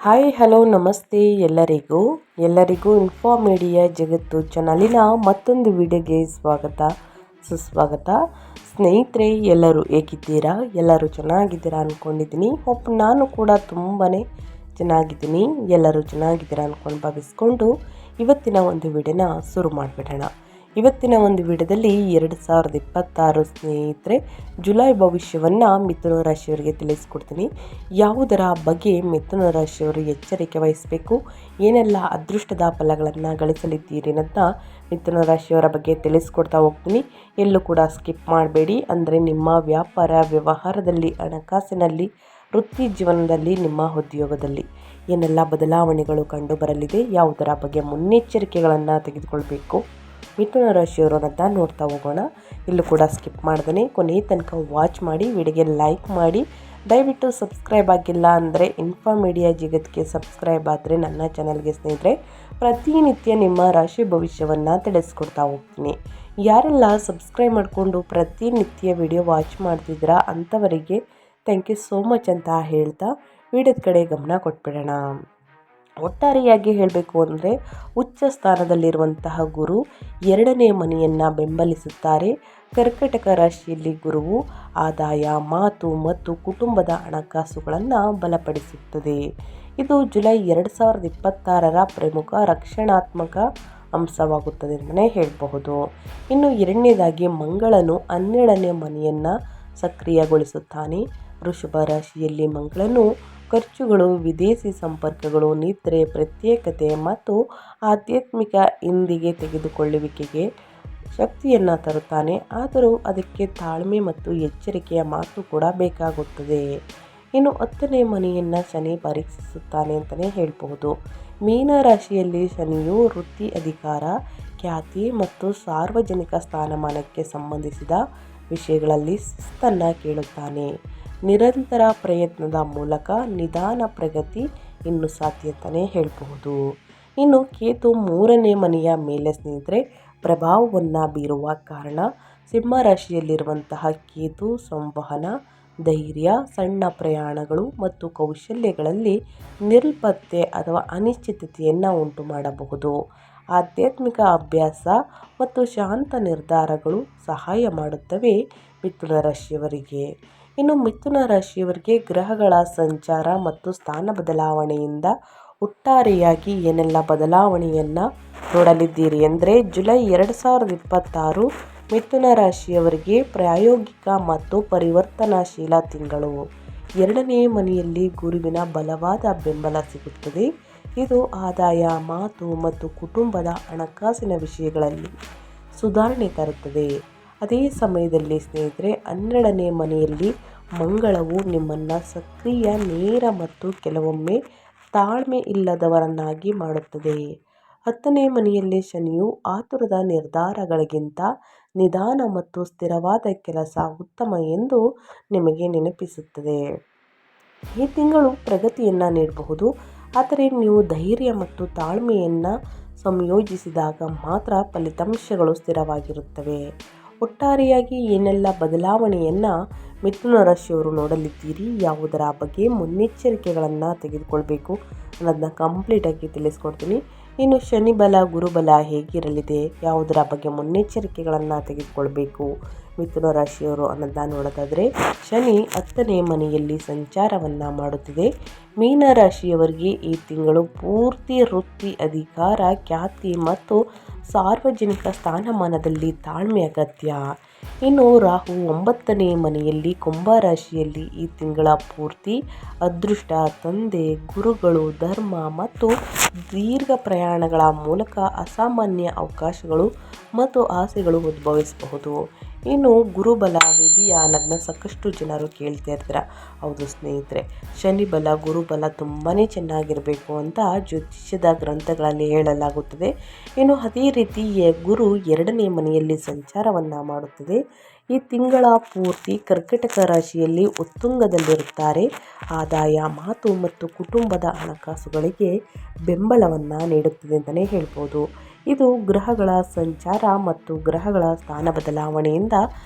Hi hello ನಮಸ್ತೆ ಎಲ್ಲರಿಗೂ info media ಜಗತ್ತು ಚಾನಲಿನ ಮತ್ತೊಂದು ವಿಡಿಯೋಗೆ ಸುಸ್ವಾಗತ. ಸ್ನೇಹಿತರೆ, ಎಲ್ಲರೂ ಹೇಗಿದ್ದೀರಾ? ಎಲ್ಲರೂ ಚೆನ್ನಾಗಿದ್ದೀರಾ ಅಂದ್ಕೊಂಡಿದ್ದೀನಿ. ನಾನು ಕೂಡ ತುಂಬಾ ಚೆನ್ನಾಗಿದ್ದೀನಿ. ಎಲ್ಲರೂ ಚೆನ್ನಾಗಿದ್ದೀರಾ ಅಂದ್ಕೊಂಡು ಭಾವಿಸ್ಕೊಂಡು ಇವತ್ತಿನ ಒಂದು ವಿಡಿಯೋನ ಶುರು ಮಾಡಿಬಿಡೋಣ. ಇವತ್ತಿನ ಒಂದು ವಿಡಿಯೋದಲ್ಲಿ 2026 ಸ್ನೇಹಿತರೆ ಜುಲೈ ಭವಿಷ್ಯವನ್ನು ಮಿಥುನ ರಾಶಿಯವರಿಗೆ ತಿಳಿಸ್ಕೊಡ್ತೀನಿ. ಯಾವುದರ ಬಗ್ಗೆ ಮಿಥುನ ರಾಶಿಯವರು ಎಚ್ಚರಿಕೆ ವಹಿಸಬೇಕು, ಏನೆಲ್ಲ ಅದೃಷ್ಟದ ಫಲಗಳನ್ನು ಗಳಿಸಲಿದ್ದೀರಿ ಅಂತ ಮಿಥುನ ರಾಶಿಯವರ ಬಗ್ಗೆ ತಿಳಿಸ್ಕೊಡ್ತಾ ಹೋಗ್ತೀನಿ. ಎಲ್ಲೂ ಕೂಡ ಸ್ಕಿಪ್ ಮಾಡಬೇಡಿ. ಅಂದರೆ ನಿಮ್ಮ ವ್ಯಾಪಾರ ವ್ಯವಹಾರದಲ್ಲಿ, ಹಣಕಾಸಿನಲ್ಲಿ, ವೃತ್ತಿ ಜೀವನದಲ್ಲಿ, ನಿಮ್ಮ ಉದ್ಯೋಗದಲ್ಲಿ ಏನೆಲ್ಲ ಬದಲಾವಣೆಗಳು ಕಂಡು ಬರಲಿದೆ, ಯಾವುದರ ಬಗ್ಗೆ ಮುನ್ನೆಚ್ಚರಿಕೆಗಳನ್ನು ತೆಗೆದುಕೊಳ್ಬೇಕು ಮಿಥುನ ರಾಶಿಯವರು ಅಂತ ನೋಡ್ತಾ ಹೋಗೋಣ. ಇಲ್ಲೂ ಕೂಡ ಸ್ಕಿಪ್ ಮಾಡ್ದೇ ಕೊನೆಯ ತನಕ ವಾಚ್ ಮಾಡಿ, ವಿಡಿಯೋಗೆ ಲೈಕ್ ಮಾಡಿ. ದಯವಿಟ್ಟು ಸಬ್ಸ್ಕ್ರೈಬ್ ಆಗಿಲ್ಲ ಅಂದರೆ ಇನ್ಫೋ ಮೀಡಿಯಾ ಜಗತ್ತಿಗೆ ಸಬ್ಸ್ಕ್ರೈಬ್ ಆದರೆ ನನ್ನ ಚಾನಲ್ಗೆ ಸ್ನೇಹಿತರೆ ಪ್ರತಿನಿತ್ಯ ನಿಮ್ಮ ರಾಶಿ ಭವಿಷ್ಯವನ್ನು ತಿಳಿಸ್ಕೊಡ್ತಾ ಹೋಗ್ತೀನಿ. ಯಾರೆಲ್ಲ ಸಬ್ಸ್ಕ್ರೈಬ್ ಮಾಡಿಕೊಂಡು ಪ್ರತಿನಿತ್ಯ ವಿಡಿಯೋ ವಾಚ್ ಮಾಡ್ತಿದ್ದೀರಾ ಅಂಥವರಿಗೆ ಥ್ಯಾಂಕ್ ಯು ಸೋ ಮಚ್ ಅಂತ ಹೇಳ್ತಾ ವಿಡಿಯೋದ ಕಡೆ ಗಮನ ಕೊಟ್ಬಿಡೋಣ. ಒಟ್ಟಾರೆಯಾಗಿ ಹೇಳಬೇಕು ಅಂದರೆ ಉಚ್ಚ ಸ್ಥಾನದಲ್ಲಿರುವಂತಹ ಗುರು 2ನೇ ಮನೆಯನ್ನು ಬೆಂಬಲಿಸುತ್ತಾರೆ. ಕರ್ಕಟಕ ರಾಶಿಯಲ್ಲಿ ಗುರುವು ಆದಾಯ, ಮಾತು ಮತ್ತು ಕುಟುಂಬದ ಹಣಕಾಸುಗಳನ್ನು ಬಲಪಡಿಸುತ್ತದೆ. ಇದು ಜುಲೈ 2026 ಪ್ರಮುಖ ರಕ್ಷಣಾತ್ಮಕ ಅಂಶವಾಗುತ್ತದೆ ಅಂತಲೇ ಹೇಳಬಹುದು. ಇನ್ನು ಎರಡನೇದಾಗಿ ಮಂಗಳನು 12ನೇ ಮನೆಯನ್ನು ಸಕ್ರಿಯಗೊಳಿಸುತ್ತಾನೆ. ವೃಷಭ ರಾಶಿಯಲ್ಲಿ ಮಂಗಳನು ಖರ್ಚುಗಳು, ವಿದೇಶಿ ಸಂಪರ್ಕಗಳು, ನಿದ್ರೆ, ಪ್ರತ್ಯೇಕತೆ ಮತ್ತು ಆಧ್ಯಾತ್ಮಿಕ ಹಿಂದಿಗೆ ತೆಗೆದುಕೊಳ್ಳುವಿಕೆಗೆ ಶಕ್ತಿಯನ್ನು ತರುತ್ತಾನೆ. ಆದರೂ ಅದಕ್ಕೆ ತಾಳ್ಮೆ ಮತ್ತು ಎಚ್ಚರಿಕೆಯ ಮಾತು ಕೂಡ ಬೇಕಾಗುತ್ತದೆ. ಇನ್ನು 10ನೇ ಮನೆಯನ್ನು ಶನಿ ಪರೀಕ್ಷಿಸುತ್ತಾನೆ ಅಂತಲೇ ಹೇಳಬಹುದು. ಮೀನ ರಾಶಿಯಲ್ಲಿ ಶನಿಯು ವೃತ್ತಿ, ಅಧಿಕಾರ, ಖ್ಯಾತಿ ಮತ್ತು ಸಾರ್ವಜನಿಕ ಸ್ಥಾನಮಾನಕ್ಕೆ ಸಂಬಂಧಿಸಿದ ವಿಷಯಗಳಲ್ಲಿ ಶಿಸ್ತನ್ನು ಕೇಳುತ್ತಾನೆ. ನಿರಂತರ ಪ್ರಯತ್ನದ ಮೂಲಕ ನಿಧಾನ ಪ್ರಗತಿ ಇನ್ನೂ ಸಾಧ್ಯ ಅಂತಲೇ ಹೇಳಬಹುದು. ಇನ್ನು ಕೇತು 3ನೇ ಮನೆಯ ಮೇಲೆ ಸ್ನೇಹಿತರೆ ಪ್ರಭಾವವನ್ನು ಬೀರುವ ಕಾರಣ ಸಿಂಹ ರಾಶಿಯಲ್ಲಿರುವಂತಹ ಕೇತು ಸಂವಹನ, ಧೈರ್ಯ, ಸಣ್ಣ ಪ್ರಯಾಣಗಳು ಮತ್ತು ಕೌಶಲ್ಯಗಳಲ್ಲಿ ನಿರ್ಲಿಪ್ತತೆ ಅಥವಾ ಅನಿಶ್ಚಿತತೆಯನ್ನು ಉಂಟು ಮಾಡಬಹುದು. ಆಧ್ಯಾತ್ಮಿಕ ಅಭ್ಯಾಸ ಮತ್ತು ಶಾಂತ ನಿರ್ಧಾರಗಳು ಸಹಾಯ ಮಾಡುತ್ತವೆ ಮಿಥುನ ರಾಶಿಯವರಿಗೆ. ಇನ್ನು ಮಿಥುನ ರಾಶಿಯವರಿಗೆ ಗ್ರಹಗಳ ಸಂಚಾರ ಮತ್ತು ಸ್ಥಾನ ಬದಲಾವಣೆಯಿಂದ ಒಟ್ಟಾರೆಯಾಗಿ ಏನೆಲ್ಲ ಬದಲಾವಣೆಯನ್ನು ನೋಡಲಿದ್ದೀರಿ ಅಂದರೆ ಜುಲೈ 2026 ಮಿಥುನ ರಾಶಿಯವರಿಗೆ ಪ್ರಾಯೋಗಿಕ ಮತ್ತು ಪರಿವರ್ತನಾಶೀಲ ತಿಂಗಳು. 2ನೇ ಮನೆಯಲ್ಲಿ ಗುರುವಿನ ಬಲವಾದ ಬೆಂಬಲ ಸಿಗುತ್ತದೆ. ಇದು ಆದಾಯ, ಮಾತು ಮತ್ತು ಕುಟುಂಬದ ಹಣಕಾಸಿನ ವಿಷಯಗಳಲ್ಲಿ ಸುಧಾರಣೆ ತರುತ್ತದೆ. ಅದೇ ಸಮಯದಲ್ಲಿ ಸ್ನೇಹಿತರೆ 12ನೇ ಮನೆಯಲ್ಲಿ ಮಂಗಳವು ನಿಮ್ಮನ್ನು ಸಕ್ರಿಯ, ನೇರ ಮತ್ತು ಕೆಲವೊಮ್ಮೆ ತಾಳ್ಮೆ ಇಲ್ಲದವರನ್ನಾಗಿ ಮಾಡುತ್ತದೆ. 10ನೇ ಮನೆಯಲ್ಲಿ ಶನಿಯು ಆತುರದ ನಿರ್ಧಾರಗಳಿಗಿಂತ ನಿಧಾನ ಮತ್ತು ಸ್ಥಿರವಾದ ಕೆಲಸ ಉತ್ತಮ ಎಂದು ನಿಮಗೆ ನೆನಪಿಸುತ್ತದೆ. ಈ ತಿಂಗಳು ಪ್ರಗತಿಯನ್ನು ನೀಡಬಹುದು, ಆದರೆ ನೀವು ಧೈರ್ಯ ಮತ್ತು ತಾಳ್ಮೆಯನ್ನು ಸಂಯೋಜಿಸಿದಾಗ ಮಾತ್ರ ಫಲಿತಾಂಶಗಳು ಸ್ಥಿರವಾಗಿರುತ್ತವೆ. ಒಟ್ಟಾರೆಯಾಗಿ ಏನೆಲ್ಲ ಬದಲಾವಣೆಯನ್ನು ಮಿಥುನ ರಾಶಿಯವರು ನೋಡಲಿದ್ದೀರಿ, ಯಾವುದರ ಬಗ್ಗೆ ಮುನ್ನೆಚ್ಚರಿಕೆಗಳನ್ನು ತೆಗೆದುಕೊಳ್ಬೇಕು ಅನ್ನೋದನ್ನ ಕಂಪ್ಲೀಟಾಗಿ ತಿಳಿಸ್ಕೊಡ್ತೀನಿ. ಇನ್ನು ಶನಿ ಬಲ, ಗುರುಬಲ ಹೇಗಿರಲಿದೆ, ಯಾವುದರ ಬಗ್ಗೆ ಮುನ್ನೆಚ್ಚರಿಕೆಗಳನ್ನು ತೆಗೆದುಕೊಳ್ಬೇಕು ಮಿಥುನ ರಾಶಿಯವರು ಅನ್ನೋದನ್ನ ನೋಡೋದಾದರೆ ಶನಿ 10ನೇ ಮನೆಯಲ್ಲಿ ಸಂಚಾರವನ್ನು ಮಾಡುತ್ತಿದೆ. ಮೀನ ರಾಶಿಯವರಿಗೆ ಈ ತಿಂಗಳು ಪೂರ್ತಿ ವೃತ್ತಿ, ಅಧಿಕಾರ, ಖ್ಯಾತಿ ಮತ್ತು ಸಾರ್ವಜನಿಕ ಸ್ಥಾನಮಾನದಲ್ಲಿ ತಾಳ್ಮೆ ಅಗತ್ಯ. ಇನ್ನು ರಾಹು 9ನೇ ಮನೆಯಲ್ಲಿ ಕುಂಭ ರಾಶಿಯಲ್ಲಿ ಈ ತಿಂಗಳ ಪೂರ್ತಿ ಅದೃಷ್ಟ, ತಂದೆ, ಗುರುಗಳು, ಧರ್ಮ ಮತ್ತು ದೀರ್ಘ ಪ್ರಯಾಣಗಳ ಮೂಲಕ ಅಸಾಮಾನ್ಯ ಅವಕಾಶಗಳು ಮತ್ತು ಆಸೆಗಳು ಉದ್ಭವಿಸಬಹುದು. ಇನ್ನು ಗುರುಬಲ ಇದೆಯಾ ಅನ್ನೋದನ್ನ ಸಾಕಷ್ಟು ಜನರು ಕೇಳ್ತಾ ಇರ್ತೀರ. ಹೌದು ಸ್ನೇಹಿತರೆ, ಶನಿ ಬಲ, ಗುರುಬಲ ತುಂಬಾ ಚೆನ್ನಾಗಿರಬೇಕು ಅಂತ ಜ್ಯೋತಿಷ್ಯದ ಗ್ರಂಥಗಳಲ್ಲಿ ಹೇಳಲಾಗುತ್ತದೆ. ಇನ್ನು ಅದೇ ರೀತಿ ಗುರು 2ನೇ ಮನೆಯಲ್ಲಿ ಸಂಚಾರವನ್ನು ಮಾಡುತ್ತದೆ. ಈ ತಿಂಗಳ ಪೂರ್ತಿ ಕರ್ಕಟಕ ರಾಶಿಯಲ್ಲಿ ಉತ್ತುಂಗದಲ್ಲಿರುತ್ತಾರೆ. ಆದಾಯ, ಮಾತು ಮತ್ತು ಕುಟುಂಬದ ಹಣಕಾಸುಗಳಿಗೆ ಬೆಂಬಲವನ್ನು ನೀಡುತ್ತದೆ ಅಂತಲೇ ಹೇಳ್ಬೋದು. ಇದು ಗ್ರಹಗಳ ಸಂಚಾರ ಮತ್ತು ಗ್ರಹಗಳ ಸ್ಥಾನ ಬದಲಾವಣೆಯಿಂದ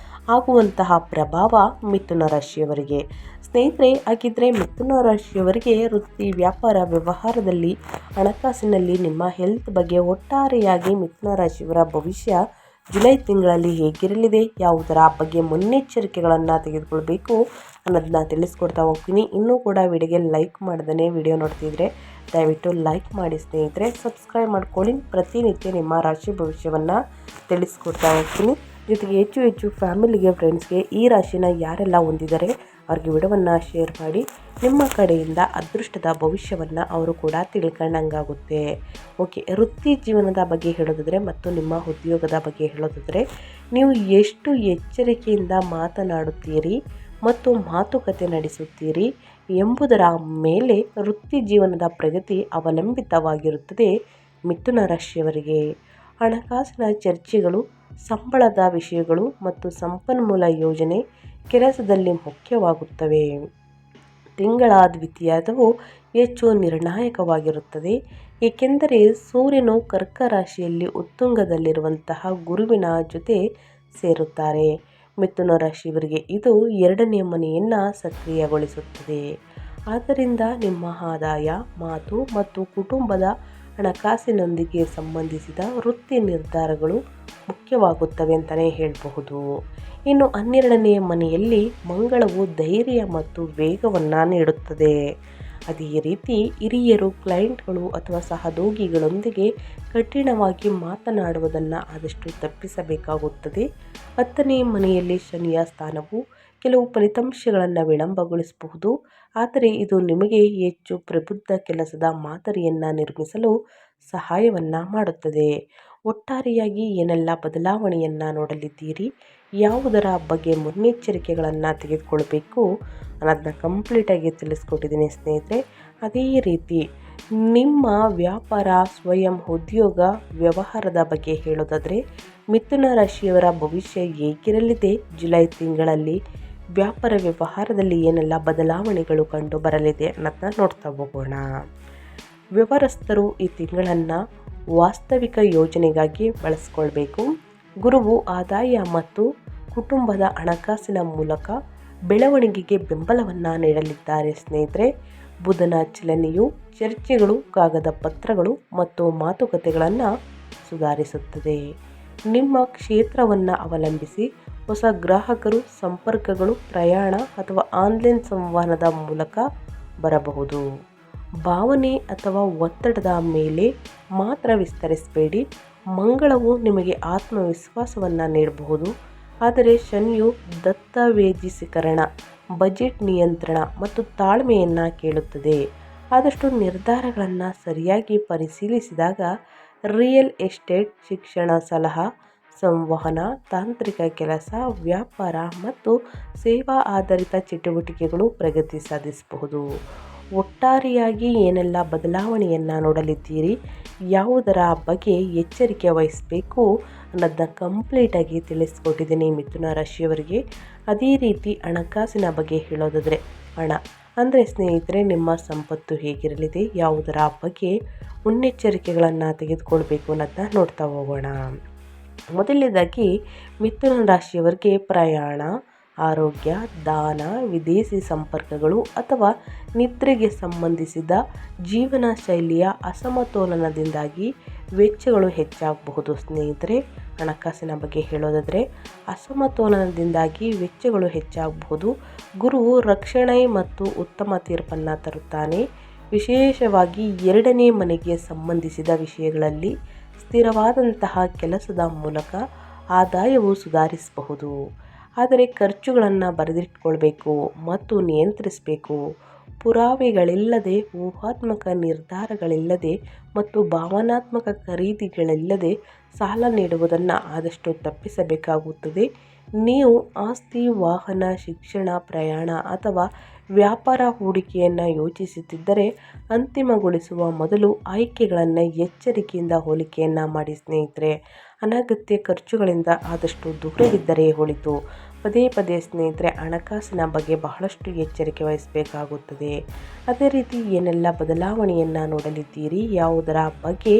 ಆಗುವಂತಹ ಪ್ರಭಾವ ಮಿಥುನ ರಾಶಿಯವರಿಗೆ. ಸ್ನೇಹಿತರೆ, ಹಾಗಿದ್ರೆ ಮಿಥುನ ರಾಶಿಯವರಿಗೆ ವೃತ್ತಿ, ವ್ಯಾಪಾರ, ವ್ಯವಹಾರದಲ್ಲಿ, ಹಣಕಾಸಿನಲ್ಲಿ, ನಿಮ್ಮ ಹೆಲ್ತ್ ಬಗ್ಗೆ ಒಟ್ಟಾರೆಯಾಗಿ ಮಿಥುನ ರಾಶಿಯವರ ಭವಿಷ್ಯ ಜುಲೈ ತಿಂಗಳಲ್ಲಿ ಹೇಗಿರಲಿದೆ, ಯಾವುದರ ಬಗ್ಗೆ ಮುನ್ನೆಚ್ಚರಿಕೆಗಳನ್ನು ತೆಗೆದುಕೊಳ್ಬೇಕು ಅನ್ನೋದನ್ನ ತಿಳಿಸ್ಕೊಡ್ತಾ ಹೋಗ್ತೀನಿ. ಇನ್ನೂ ಕೂಡ ವಿಡಿಯೋಗೆ ಲೈಕ್ ಮಾಡ್ದೇ ವಿಡಿಯೋ ನೋಡ್ತಿದ್ರೆ ದಯವಿಟ್ಟು ಲೈಕ್ ಮಾಡಿ ಸ್ನೇಹಿತರೆ. ಸಬ್ಸ್ಕ್ರೈಬ್ ಮಾಡ್ಕೊಳ್ಳಿ. ಪ್ರತಿನಿತ್ಯ ನಿಮ್ಮ ರಾಶಿ ಭವಿಷ್ಯವನ್ನು ತಿಳಿಸ್ಕೊಡ್ತಾ ಹೋಗ್ತೀನಿ. ಜೊತೆಗೆ ಹೆಚ್ಚು ಫ್ಯಾಮಿಲಿಗೆ, ಫ್ರೆಂಡ್ಸ್ಗೆ ಈ ರಾಶಿನ ಯಾರೆಲ್ಲ ಹೊಂದಿದ್ದಾರೆ ಅವ್ರಿಗೆ ವಿಡಿಯೋವನ್ನು ಶೇರ್ ಮಾಡಿ. ನಿಮ್ಮ ಕಡೆಯಿಂದ ಅದೃಷ್ಟದ ಭವಿಷ್ಯವನ್ನು ಅವರು ಕೂಡ ತಿಳ್ಕೊಂಡಂಗಾಗುತ್ತೆ. ಓಕೆ, ವೃತ್ತಿ ಜೀವನದ ಬಗ್ಗೆ ಹೇಳೋದಾದರೆ ಮತ್ತು ನಿಮ್ಮ ಉದ್ಯೋಗದ ಬಗ್ಗೆ ಹೇಳೋದಾದರೆ, ನೀವು ಎಷ್ಟು ಎಚ್ಚರಿಕೆಯಿಂದ ಮಾತನಾಡುತ್ತೀರಿ ಮತ್ತು ಮಾತುಕತೆ ನಡೆಸುತ್ತೀರಿ ಎಂಬುದರ ಮೇಲೆ ವೃತ್ತಿ ಜೀವನದ ಪ್ರಗತಿ ಅವಲಂಬಿತವಾಗಿರುತ್ತದೆ. ಮಿಥುನ ರಾಶಿಯವರಿಗೆ ಹಣಕಾಸಿನ ಚರ್ಚೆಗಳು, ಸಂಬಳದ ವಿಷಯಗಳು ಮತ್ತು ಸಂಪನ್ಮೂಲ ಯೋಜನೆ ಕೆಲಸದಲ್ಲಿ ಮುಖ್ಯವಾಗುತ್ತವೆ. ತಿಂಗಳ ದ್ವಿತೀಯವು ಹೆಚ್ಚು ನಿರ್ಣಾಯಕವಾಗಿರುತ್ತದೆ, ಏಕೆಂದರೆ ಸೂರ್ಯನು ಕರ್ಕ ರಾಶಿಯಲ್ಲಿ ಉತ್ತುಂಗದಲ್ಲಿರುವಂತಹ ಗುರುವಿನ ಜೊತೆ ಸೇರುತ್ತಾರೆ. ಮಿಥುನ ರಾಶಿಯವರಿಗೆ ಇದು 2ನೇ ಮನೆಯನ್ನು ಸಕ್ರಿಯಗೊಳಿಸುತ್ತದೆ. ಆದ್ದರಿಂದ ನಿಮ್ಮ ಆದಾಯ, ಮಾತು ಮತ್ತು ಕುಟುಂಬದ ಹಣಕಾಸಿನೊಂದಿಗೆ ಸಂಬಂಧಿಸಿದ ವೃತ್ತಿ ನಿರ್ಧಾರಗಳು ಮುಖ್ಯವಾಗುತ್ತವೆ ಅಂತಲೇ ಹೇಳಬಹುದು. ಇನ್ನು 12ನೇ ಮನೆಯಲ್ಲಿ ಮಂಗಳವು ಧೈರ್ಯ ಮತ್ತು ವೇಗವನ್ನು ನೀಡುತ್ತದೆ. ಅದೇ ರೀತಿ ಹಿರಿಯರು, ಕ್ಲೈಂಟ್ಗಳು ಅಥವಾ ಸಹೋದ್ಯೋಗಿಗಳೊಂದಿಗೆ ಕಠಿಣವಾಗಿ ಮಾತನಾಡುವುದನ್ನು ಆದಷ್ಟು ತಪ್ಪಿಸಬೇಕಾಗುತ್ತದೆ. 10ನೇ ಮನೆಯಲ್ಲಿ ಶನಿಯ ಸ್ಥಾನವು ಕೆಲವು ಫಲಿತಾಂಶಗಳನ್ನು ವಿಳಂಬಗೊಳಿಸಬಹುದು, ಆದರೆ ಇದು ನಿಮಗೆ ಹೆಚ್ಚು ಪ್ರಬುದ್ಧ ಕೆಲಸದ ಮಾದರಿಯನ್ನು ನಿರ್ಮಿಸಲು ಸಹಾಯವನ್ನು ಮಾಡುತ್ತದೆ. ಒಟ್ಟಾರೆಯಾಗಿ ಏನೆಲ್ಲ ಬದಲಾವಣೆಯನ್ನು ನೋಡಲಿದ್ದೀರಿ, ಯಾವುದರ ಬಗ್ಗೆ ಮುನ್ನೆಚ್ಚರಿಕೆಗಳನ್ನು ತೆಗೆದುಕೊಳ್ಬೇಕು ಅನ್ನೋದನ್ನ ಕಂಪ್ಲೀಟಾಗಿ ತಿಳಿಸ್ಕೊಟ್ಟಿದ್ದೀನಿ ಸ್ನೇಹಿತರೆ. ಅದೇ ರೀತಿ ನಿಮ್ಮ ವ್ಯಾಪಾರ, ಸ್ವಯಂ ಉದ್ಯೋಗ, ವ್ಯವಹಾರದ ಬಗ್ಗೆ ಹೇಳೋದಾದರೆ, ಮಿಥುನ ರಾಶಿಯವರ ಭವಿಷ್ಯ ಹೇಗಿರಲಿದೆ, ಜುಲೈ ತಿಂಗಳಲ್ಲಿ ವ್ಯಾಪಾರ ವ್ಯವಹಾರದಲ್ಲಿ ಏನೆಲ್ಲ ಬದಲಾವಣೆಗಳು ಕಂಡು ಬರಲಿದೆ ಅನ್ನೋದನ್ನ ನೋಡ್ತಾ ಹೋಗೋಣ. ವ್ಯವಹಾರಸ್ಥರು ಈ ತಿಂಗಳನ್ನು ವಾಸ್ತವಿಕ ಯೋಜನೆಗಾಗಿ ಬಳಸ್ಕೊಳ್ಬೇಕು. ಗುರುವು ಆದಾಯ ಮತ್ತು ಕುಟುಂಬದ ಹಣಕಾಸಿನ ಮೂಲಕ ಬೆಳವಣಿಗೆಗೆ ಬೆಂಬಲವನ್ನು ನೀಡಲಿದ್ದಾರೆ ಸ್ನೇಹಿತರೆ. ಬುಧನ ಚಲನೆಯು ಚರ್ಚೆಗಳು, ಕಾಗದ ಪತ್ರಗಳು ಮತ್ತು ಮಾತುಕತೆಗಳನ್ನು ಸುಧಾರಿಸುತ್ತದೆ. ನಿಮ್ಮ ಕ್ಷೇತ್ರವನ್ನು ಅವಲಂಬಿಸಿ ಹೊಸ ಗ್ರಾಹಕರು, ಸಂಪರ್ಕಗಳು, ಪ್ರಯಾಣ ಅಥವಾ ಆನ್ಲೈನ್ ಸಂವಹನದ ಮೂಲಕ ಬರಬಹುದು. ಭಾವನೆ ಅಥವಾ ಒತ್ತಡದ ಮೇಲೆ ಮಾತ್ರ ವಿಸ್ತರಿಸಬೇಡಿ. ಮಂಗಳವು ನಿಮಗೆ ಆತ್ಮವಿಶ್ವಾಸವನ್ನು ನೀಡಬಹುದು, ಆದರೆ ಶನಿಯು ದಸ್ತಾವೇಜೀಕರಣ, ಬಜೆಟ್ ನಿಯಂತ್ರಣ ಮತ್ತು ತಾಳ್ಮೆಯನ್ನು ಕೇಳುತ್ತದೆ. ಆದಷ್ಟು ನಿರ್ಧಾರಗಳನ್ನು ಸರಿಯಾಗಿ ಪರಿಶೀಲಿಸಿದಾಗ ರಿಯಲ್ ಎಸ್ಟೇಟ್, ಶಿಕ್ಷಣ, ಸಲಹಾ, ಸಂವಹನ, ತಾಂತ್ರಿಕ ಕೆಲಸ, ವ್ಯಾಪಾರ ಮತ್ತು ಸೇವಾ ಆಧಾರಿತ ಚಟುವಟಿಕೆಗಳು ಪ್ರಗತಿ ಸಾಧಿಸಬಹುದು. ಒಟ್ಟಾರೆಯಾಗಿ ಏನೆಲ್ಲ ಬದಲಾವಣೆಯನ್ನು ನೋಡಲಿದ್ದೀರಿ, ಯಾವುದರ ಬಗ್ಗೆ ಎಚ್ಚರಿಕೆ ವಹಿಸಬೇಕು ಅನ್ನೋದನ್ನ ಕಂಪ್ಲೀಟಾಗಿ ತಿಳಿಸ್ಕೊಟ್ಟಿದ್ದೀನಿ ಮಿಥುನ ರಾಶಿಯವರಿಗೆ. ಅದೇ ರೀತಿ ಹಣಕಾಸಿನ ಬಗ್ಗೆ ಹೇಳೋದಾದರೆ, ಹಣ ಅಂದರೆ ಸ್ನೇಹಿತರೆ ನಿಮ್ಮ ಸಂಪತ್ತು ಹೇಗಿರಲಿದೆ, ಯಾವುದರ ಬಗ್ಗೆ ಮುನ್ನೆಚ್ಚರಿಕೆಗಳನ್ನು ತೆಗೆದುಕೊಳ್ಬೇಕು ಅನ್ನೋದನ್ನ ನೋಡ್ತಾ ಹೋಗೋಣ. ಮೊದಲನೇದಾಗಿ ಮಿಥುನ ರಾಶಿಯವರಿಗೆ ಪ್ರಯಾಣ, ಆರೋಗ್ಯ, ದಾನ, ವಿದೇಶಿ ಸಂಪರ್ಕಗಳು ಅಥವಾ ನಿದ್ರೆಗೆ ಸಂಬಂಧಿಸಿದ ಜೀವನ ಶೈಲಿಯ ಅಸಮತೋಲನದಿಂದಾಗಿ ವೆಚ್ಚಗಳು ಹೆಚ್ಚಾಗಬಹುದು ಸ್ನೇಹಿತರೆ. ಹಣಕಾಸಿನ ಬಗ್ಗೆ ಹೇಳೋದಾದರೆ, ಅಸಮತೋಲನದಿಂದಾಗಿ ವೆಚ್ಚಗಳು ಹೆಚ್ಚಾಗಬಹುದು. ಗುರು ರಕ್ಷಣೆ ಮತ್ತು ಉತ್ತಮ ತೀರ್ಪನ್ನು ತರುತ್ತಾನೆ. ವಿಶೇಷವಾಗಿ 2ನೇ ಮನೆಗೆ ಸಂಬಂಧಿಸಿದ ವಿಷಯಗಳಲ್ಲಿ ಸ್ಥಿರವಾದಂತಹ ಕೆಲಸದ ಮೂಲಕ ಆದಾಯವು ಸುಧಾರಿಸಬಹುದು. ಆದರೆ ಖರ್ಚುಗಳನ್ನು ಬರೆದಿಟ್ಕೊಳ್ಬೇಕು ಮತ್ತು ನಿಯಂತ್ರಿಸಬೇಕು. ಪುರಾವೆಗಳಿಲ್ಲದೆ, ಊಹಾತ್ಮಕ ನಿರ್ಧಾರಗಳಿಲ್ಲದೆ ಮತ್ತು ಭಾವನಾತ್ಮಕ ಖರೀದಿಗಳಿಲ್ಲದೆ ಸಾಲ ನೀಡುವುದನ್ನು ಆದಷ್ಟು ತಪ್ಪಿಸಬೇಕಾಗುತ್ತದೆ. ನೀವು ಆಸ್ತಿ, ವಾಹನ, ಶಿಕ್ಷಣ, ಪ್ರಯಾಣ ಅಥವಾ ವ್ಯಾಪಾರ ಹೂಡಿಕೆಯನ್ನು ಯೋಚಿಸುತ್ತಿದ್ದರೆ ಅಂತಿಮಗೊಳಿಸುವ ಮೊದಲು ಆಯ್ಕೆಗಳನ್ನು ಎಚ್ಚರಿಕೆಯಿಂದ ಹೋಲಿಕೆಯನ್ನು ಮಾಡಿ ಸ್ನೇಹಿತರೆ. ಅನಗತ್ಯ ಖರ್ಚುಗಳಿಂದ ಆದಷ್ಟು ದೂರವಿದ್ದರೆ ಒಳಿತು. ಪದೇ ಸ್ನೇಹಿತರೆ ಹಣಕಾಸಿನ ಬಗ್ಗೆ ಬಹಳಷ್ಟು ಎಚ್ಚರಿಕೆ ವಹಿಸಬೇಕಾಗುತ್ತದೆ. ಅದೇ ರೀತಿ ಏನೆಲ್ಲ ಬದಲಾವಣೆಯನ್ನು ನೋಡಲಿದ್ದೀರಿ, ಯಾವುದರ ಬಗ್ಗೆ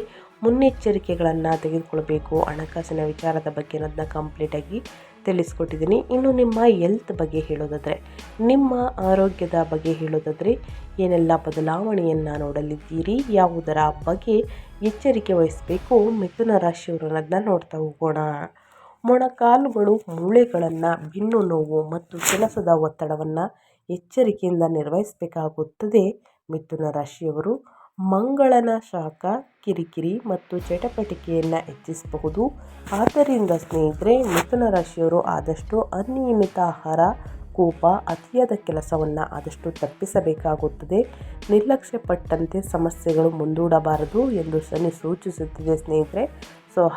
ಮುನ್ನೆಚ್ಚರಿಕೆಗಳನ್ನು ತೆಗೆದುಕೊಳ್ಬೇಕು ಹಣಕಾಸಿನ ವಿಚಾರದ ಬಗ್ಗೆ ಅನ್ನೋದನ್ನ ಕಂಪ್ಲೀಟಾಗಿ ತಿಳಿಸ್ಕೊಟ್ಟಿದ್ದೀನಿ. ಇನ್ನು ನಿಮ್ಮ ಹೆಲ್ತ್ ಬಗ್ಗೆ ಹೇಳೋದಾದರೆ, ನಿಮ್ಮ ಆರೋಗ್ಯದ ಬಗ್ಗೆ ಹೇಳೋದಾದರೆ ಏನೆಲ್ಲ ಬದಲಾವಣೆಯನ್ನು ನೋಡಲಿದ್ದೀರಿ, ಯಾವುದರ ಬಗ್ಗೆ ಎಚ್ಚರಿಕೆ ವಹಿಸಬೇಕು ಮಿಥುನ ರಾಶಿಯವರನ್ನ ನೋಡ್ತಾ ಹೋಗೋಣ. ಮೊಣಕಾಲುಗಳು, ಮೂಳೆಗಳನ್ನು, ಬೆನ್ನು ನೋವು ಮತ್ತು ಕೆಲಸದ ಒತ್ತಡವನ್ನು ಎಚ್ಚರಿಕೆಯಿಂದ ನಿರ್ವಹಿಸಬೇಕಾಗುತ್ತದೆ. ಮಿಥುನ ರಾಶಿಯವರು ಮಂಗಳನ ಶಾಖ ಕಿರಿಕಿರಿ ಮತ್ತು ಚಟಪಟಿಕೆಯನ್ನು ಹೆಚ್ಚಿಸಬಹುದು. ಆದ್ದರಿಂದ ಸ್ನೇಹಿತರೆ, ಮಿಥುನ ರಾಶಿಯವರು ಆದಷ್ಟು ಅನಿಯಮಿತ ಆಹಾರ, ಕೋಪ, ಅತಿಯಾದ ಕೆಲಸವನ್ನು ಆದಷ್ಟು ತಪ್ಪಿಸಬೇಕಾಗುತ್ತದೆ. ನಿರ್ಲಕ್ಷ್ಯ ಪಟ್ಟಂತೆ ಸಮಸ್ಯೆಗಳು ಮುಂದೂಡಬಾರದು ಎಂದು ಶನಿ ಸೂಚಿಸುತ್ತಿದೆ ಸ್ನೇಹಿತರೆ.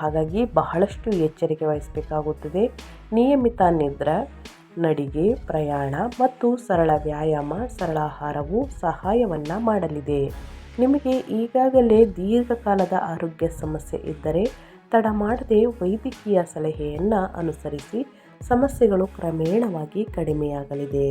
ಹಾಗಾಗಿ ಬಹಳಷ್ಟು ಎಚ್ಚರಿಕೆ ವಹಿಸಬೇಕಾಗುತ್ತದೆ. ನಿಯಮಿತ ನಿದ್ರೆ, ನಡಿಗೆ, ಪ್ರಯಾಣ ಮತ್ತು ಸರಳ ವ್ಯಾಯಾಮ, ಸರಳ ಆಹಾರವು ಸಹಾಯವನ್ನು ಮಾಡಲಿದೆ. ನಿಮಗೆ ಈಗಾಗಲೇ ದೀರ್ಘಕಾಲದ ಆರೋಗ್ಯ ಸಮಸ್ಯೆ ಇದ್ದರೆ ತಡ ಮಾಡದೆ ವೈದ್ಯಕೀಯ ಸಲಹೆಯನ್ನು ಅನುಸರಿಸಿ ಸಮಸ್ಯೆಗಳು ಕ್ರಮೇಣವಾಗಿ ಕಡಿಮೆಯಾಗಲಿದೆ.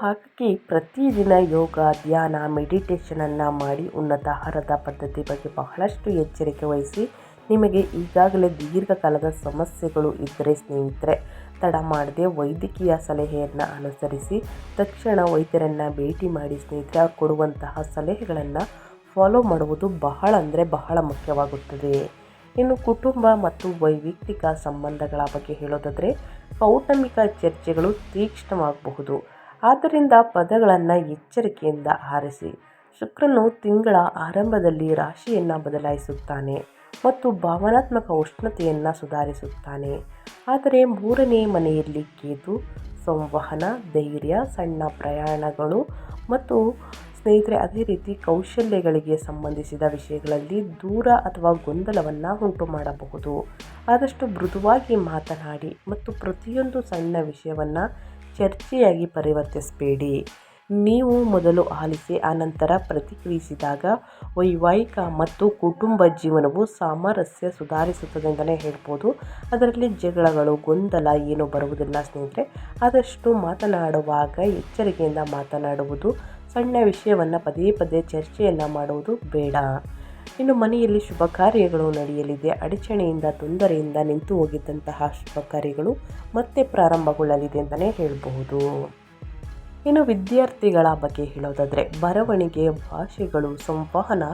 ಹಾಗಾಗಿ ಪ್ರತಿದಿನ ಯೋಗ, ಧ್ಯಾನ, ಮೆಡಿಟೇಷನನ್ನು ಮಾಡಿ ಉನ್ನತ ಆಹಾರದ ಪದ್ಧತಿ ಬಗ್ಗೆ ಬಹಳಷ್ಟು ಎಚ್ಚರಿಕೆ ವಹಿಸಿ. ನಿಮಗೆ ಈಗಾಗಲೇ ದೀರ್ಘಕಾಲದ ಸಮಸ್ಯೆಗಳು ಇದ್ದರೆ ಸ್ನೇಹಿತರೆ ತಡ ಮಾಡದೆ ವೈದ್ಯಕೀಯ ಸಲಹೆಯನ್ನು ಅನುಸರಿಸಿ ತಕ್ಷಣ ವೈದ್ಯರನ್ನು ಭೇಟಿ ಮಾಡಿ ಸ್ನೇಹಿತರೆ. ಅವ್ರು ಕೊಡುವಂತಹ ಸಲಹೆಗಳನ್ನು ಫಾಲೋ ಮಾಡುವುದು ಬಹಳ ಮುಖ್ಯವಾಗುತ್ತದೆ. ಇನ್ನು ಕುಟುಂಬ ಮತ್ತು ವೈಯಕ್ತಿಕ ಸಂಬಂಧಗಳ ಬಗ್ಗೆ ಹೇಳೋದಾದರೆ, ಕೌಟುಂಬಿಕ ಚರ್ಚೆಗಳು ತೀಕ್ಷ್ಣವಾಗಬಹುದು. ಆದ್ದರಿಂದ ಪದಗಳನ್ನು ಎಚ್ಚರಿಕೆಯಿಂದ ಆರಿಸಿ. ಶುಕ್ರನು ತಿಂಗಳ ಆರಂಭದಲ್ಲಿ ರಾಶಿಯನ್ನು ಬದಲಾಯಿಸುತ್ತಾನೆ ಮತ್ತು ಭಾವನಾತ್ಮಕ ಉಷ್ಣತೆಯನ್ನು ಸುಧಾರಿಸುತ್ತಾನೆ. ಆದರೆ 3ನೇ ಮನೆಯಲ್ಲಿ ಕೇತು ಸಂವಹನ, ಧೈರ್ಯ, ಸಣ್ಣ ಪ್ರಯಾಣಗಳು ಮತ್ತು ಸ್ನೇಹಿತರೆ ಅದೇ ರೀತಿ ಕೌಶಲ್ಯಗಳಿಗೆ ಸಂಬಂಧಿಸಿದ ವಿಷಯಗಳಲ್ಲಿ ದೂರ ಅಥವಾ ಗೊಂದಲವನ್ನು ಉಂಟು ಮಾಡಬಹುದು. ಆದಷ್ಟು ಮೃದುವಾಗಿ ಮಾತನಾಡಿ ಮತ್ತು ಪ್ರತಿಯೊಂದು ಸಣ್ಣ ವಿಷಯವನ್ನು ಚರ್ಚೆಯಾಗಿ ಪರಿವರ್ತಿಸಬೇಡಿ. ನೀವು ಮೊದಲು ಆಲಿಸಿ ಆನಂತರ ಪ್ರತಿಕ್ರಿಯಿಸಿದಾಗ ವೈವಾಹಿಕ ಮತ್ತು ಕುಟುಂಬ ಜೀವನವು ಸಾಮರಸ್ಯ ಸುಧಾರಿಸುತ್ತದೆ ಅಂತಲೇ ಹೇಳ್ಬೋದು. ಅದರಲ್ಲಿ ಜಗಳಗಳು, ಗೊಂದಲ ಏನು ಬರುವುದಿಲ್ಲ ಸ್ನೇಹಿತರೆ. ಆದಷ್ಟು ಮಾತನಾಡುವಾಗ ಎಚ್ಚರಿಕೆಯಿಂದ ಮಾತನಾಡುವುದು, ಸಣ್ಣ ವಿಷಯವನ್ನು ಪದೇ ಚರ್ಚೆಯನ್ನು ಮಾಡುವುದು ಬೇಡ. ಇನ್ನು ಮನೆಯಲ್ಲಿ ಶುಭ ಕಾರ್ಯಗಳು ನಡೆಯಲಿದೆ. ಅಡಚಣೆಯಿಂದ, ತೊಂದರೆಯಿಂದ ನಿಂತು ಹೋಗಿದ್ದಂತಹ ಶುಭ ಕಾರ್ಯಗಳು ಮತ್ತೆ ಪ್ರಾರಂಭಗೊಳ್ಳಲಿದೆ ಅಂತಲೇ ಹೇಳಬಹುದು. ಇನ್ನು ವಿದ್ಯಾರ್ಥಿಗಳ ಬಗ್ಗೆ ಹೇಳೋದಾದರೆ, ಬರವಣಿಗೆ, ಭಾಷೆಗಳು, ಸಂವಹನ,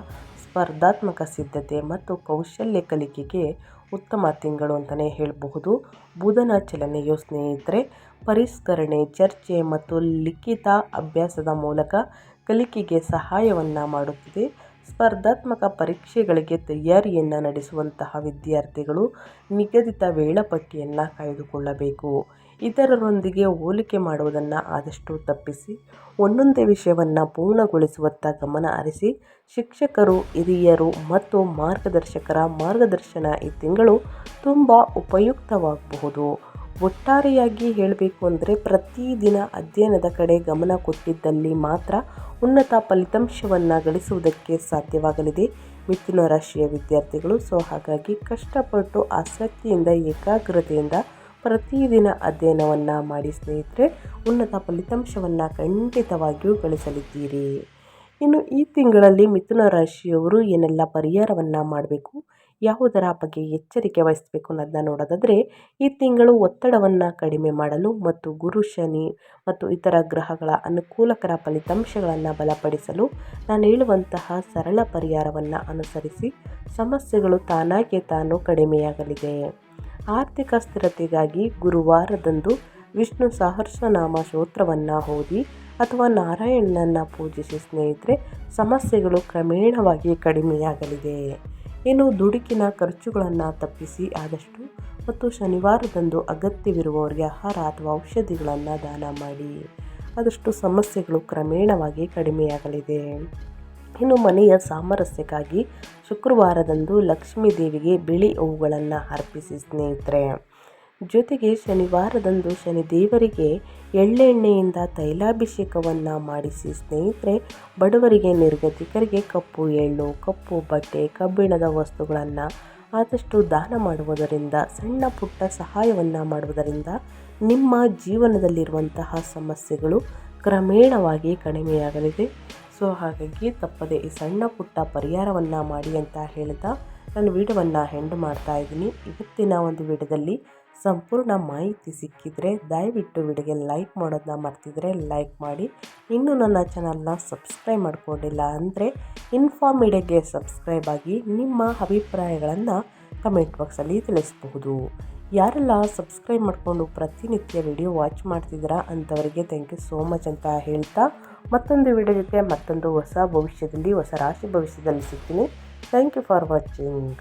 ಸ್ಪರ್ಧಾತ್ಮಕ ಸಿದ್ಧತೆ ಮತ್ತು ಕೌಶಲ್ಯ ಕಲಿಕೆಗೆ ಉತ್ತಮ ತಿಂಗಳು ಅಂತಲೇ ಹೇಳಬಹುದು. ಬುಧನ ಚಲನೆಯು ಸ್ನೇಹಿತರೆ ಪರಿಷ್ಕರಣೆ, ಚರ್ಚೆ ಮತ್ತು ಲಿಖಿತ ಅಭ್ಯಾಸದ ಮೂಲಕ ಕಲಿಕೆಗೆ ಸಹಾಯವನ್ನು ಮಾಡುತ್ತದೆ. ಸ್ಪರ್ಧಾತ್ಮಕ ಪರೀಕ್ಷೆಗಳಿಗೆ ತಯಾರಿಯನ್ನು ನಡೆಸುವಂತಹ ವಿದ್ಯಾರ್ಥಿಗಳು ನಿಗದಿತ ವೇಳಾಪಟ್ಟಿಯನ್ನು ಕಾಯ್ದುಕೊಳ್ಳಬೇಕು. ಇತರರೊಂದಿಗೆ ಹೋಲಿಕೆ ಮಾಡುವುದನ್ನು ಆದಷ್ಟು ತಪ್ಪಿಸಿ ಒಂದೊಂದೇ ವಿಷಯವನ್ನು ಪೂರ್ಣಗೊಳಿಸುವತ್ತ ಗಮನ ಹರಿಸಿ. ಶಿಕ್ಷಕರು, ಹಿರಿಯರು ಮತ್ತು ಮಾರ್ಗದರ್ಶಕರ ಮಾರ್ಗದರ್ಶನ ಈ ತಿಂಗಳು ತುಂಬ ಉಪಯುಕ್ತವಾಗಬಹುದು. ಒಟ್ಟಾರೆಯಾಗಿ ಹೇಳಬೇಕು ಅಂದರೆ, ಪ್ರತಿದಿನ ಅಧ್ಯಯನದ ಕಡೆ ಗಮನ ಕೊಟ್ಟಿದ್ದಲ್ಲಿ ಮಾತ್ರ ಉನ್ನತ ಫಲಿತಾಂಶವನ್ನು ಗಳಿಸುವುದಕ್ಕೆ ಸಾಧ್ಯವಾಗಲಿದೆ ಮಿಥುನ ರಾಶಿಯ ವಿದ್ಯಾರ್ಥಿಗಳು. ಹಾಗಾಗಿ ಕಷ್ಟಪಟ್ಟು ಆಸಕ್ತಿಯಿಂದ, ಏಕಾಗ್ರತೆಯಿಂದ ಪ್ರತಿದಿನ ಅಧ್ಯಯನವನ್ನು ಮಾಡಿ ಸ್ನೇಹಿತರೆ. ಉನ್ನತ ಫಲಿತಾಂಶವನ್ನು ಖಂಡಿತವಾಗಿಯೂ ಗಳಿಸಲಿದ್ದೀರಿ. ಇನ್ನು ಈ ತಿಂಗಳಲ್ಲಿ ಮಿಥುನ ರಾಶಿಯವರು ಏನೆಲ್ಲ ಪರಿಹಾರವನ್ನು ಮಾಡಬೇಕು, ಯಾವುದರ ಬಗ್ಗೆ ಎಚ್ಚರಿಕೆ ವಹಿಸಬೇಕು ಅನ್ನೋದನ್ನ ನೋಡೋದಾದರೆ, ಈ ತಿಂಗಳು ಒತ್ತಡವನ್ನು ಕಡಿಮೆ ಮಾಡಲು ಮತ್ತು ಗುರು, ಶನಿ ಮತ್ತು ಇತರ ಗ್ರಹಗಳ ಅನುಕೂಲಕರ ಫಲಿತಾಂಶಗಳನ್ನು ಬಲಪಡಿಸಲು ನಾನು ಹೇಳುವಂತಹ ಸರಳ ಪರಿಹಾರವನ್ನು ಅನುಸರಿಸಿ ಸಮಸ್ಯೆಗಳು ತಾನಾಗೆ ತಾನು ಕಡಿಮೆಯಾಗಲಿದೆ. ಆರ್ಥಿಕ ಸ್ಥಿರತೆಗಾಗಿ ಗುರುವಾರದಂದು ವಿಷ್ಣು ಸಹಸ್ರನಾಮ ಸ್ತೋತ್ರವನ್ನು ಓದಿ ಅಥವಾ ನಾರಾಯಣನನ್ನು ಪೂಜಿಸಿ ಸ್ನೇಹಿತರೆ. ಸಮಸ್ಯೆಗಳು ಕ್ರಮೇಣವಾಗಿ ಕಡಿಮೆಯಾಗಲಿದೆ. ಇನ್ನು ದುಡುಕಿನ ಖರ್ಚುಗಳನ್ನು ತಪ್ಪಿಸಿ ಆದಷ್ಟು ಮತ್ತು ಶನಿವಾರದಂದು ಅಗತ್ಯವಿರುವವರಿಗೆ ಆಹಾರ ಅಥವಾ ಔಷಧಿಗಳನ್ನು ದಾನ ಮಾಡಿ. ಆದಷ್ಟು ಸಮಸ್ಯೆಗಳು ಕ್ರಮೇಣವಾಗಿ ಕಡಿಮೆಯಾಗಲಿದೆ. ಇನ್ನು ಮನೆಯ ಸಾಮರಸ್ಯಕ್ಕಾಗಿ ಶುಕ್ರವಾರದಂದು ಲಕ್ಷ್ಮೀ ದೇವಿಗೆ ಬಿಳಿ ಹೂವುಗಳನ್ನು ಅರ್ಪಿಸಿ ಸ್ನೇಹಿತರೆ. ಜೊತೆಗೆ ಶನಿವಾರದಂದು ಶನಿದೇವರಿಗೆ ಎಳ್ಳೆಣ್ಣೆಯಿಂದ ತೈಲಾಭಿಷೇಕವನ್ನು ಮಾಡಿಸಿ ಸ್ನೇಹಿತರೆ. ಬಡವರಿಗೆ, ನಿರ್ಗತಿಕರಿಗೆ ಕಪ್ಪು ಎಳ್ಳು, ಕಪ್ಪು ಬಟ್ಟೆ, ಕಬ್ಬಿಣದ ವಸ್ತುಗಳನ್ನು ಆದಷ್ಟು ದಾನ ಮಾಡುವುದರಿಂದ, ಸಣ್ಣ ಪುಟ್ಟ ಸಹಾಯವನ್ನು ಮಾಡುವುದರಿಂದ ನಿಮ್ಮ ಜೀವನದಲ್ಲಿರುವಂತಹ ಸಮಸ್ಯೆಗಳು ಕ್ರಮೇಣವಾಗಿ ಕಡಿಮೆಯಾಗಲಿದೆ. ಹಾಗಾಗಿ ತಪ್ಪದೆ ಈ ಸಣ್ಣ ಪುಟ್ಟ ಪರಿಹಾರವನ್ನು ಮಾಡಿ ಅಂತ ಹೇಳ್ತಾ ನಾನು ವಿಡಿಯೋವನ್ನು ಎಂಡ್ ಮಾಡ್ತಾ ಇದ್ದೀನಿ. ಇವತ್ತಿನ ಒಂದು ವಿಡಿಯೋದಲ್ಲಿ ಸಂಪೂರ್ಣ ಮಾಹಿತಿ ಸಿಕ್ಕಿದರೆ ದಯವಿಟ್ಟು ವಿಡಿಯೋಗೆ ಲೈಕ್ ಮಾಡೋದನ್ನ ಮರ್ತಿದ್ರೆ ಲೈಕ್ ಮಾಡಿ. ಇನ್ನೂ ನನ್ನ ಚಾನಲ್ನ ಸಬ್ಸ್ಕ್ರೈಬ್ ಮಾಡ್ಕೊಂಡಿಲ್ಲ ಅಂದರೆ ಇನ್ಫಾರ್ಮ್ ಮೀಡಿಯಾಗೆ ಸಬ್ಸ್ಕ್ರೈಬ್ ಆಗಿ ನಿಮ್ಮ ಅಭಿಪ್ರಾಯಗಳನ್ನು ಕಮೆಂಟ್ ಬಾಕ್ಸಲ್ಲಿ ತಿಳಿಸಬಹುದು. ಯಾರೆಲ್ಲ ಸಬ್ಸ್ಕ್ರೈಬ್ ಮಾಡಿಕೊಂಡು ಪ್ರತಿನಿತ್ಯ ವಿಡಿಯೋ ವಾಚ್ ಮಾಡ್ತಿದ್ದೀರಾ ಅಂಥವರಿಗೆ ಥ್ಯಾಂಕ್ ಯು ಸೋ ಮಚ್ ಅಂತ ಹೇಳ್ತಾ, ಮತ್ತೊಂದು ವಿಡಿಯೋ ಜೊತೆ ಮತ್ತೊಂದು ಹೊಸ ಭವಿಷ್ಯದಲ್ಲಿ ಹೊಸ ರಾಶಿ ಭವಿಷ್ಯದಲ್ಲಿ ಸಿಗ್ತೀನಿ. Thank you for watching.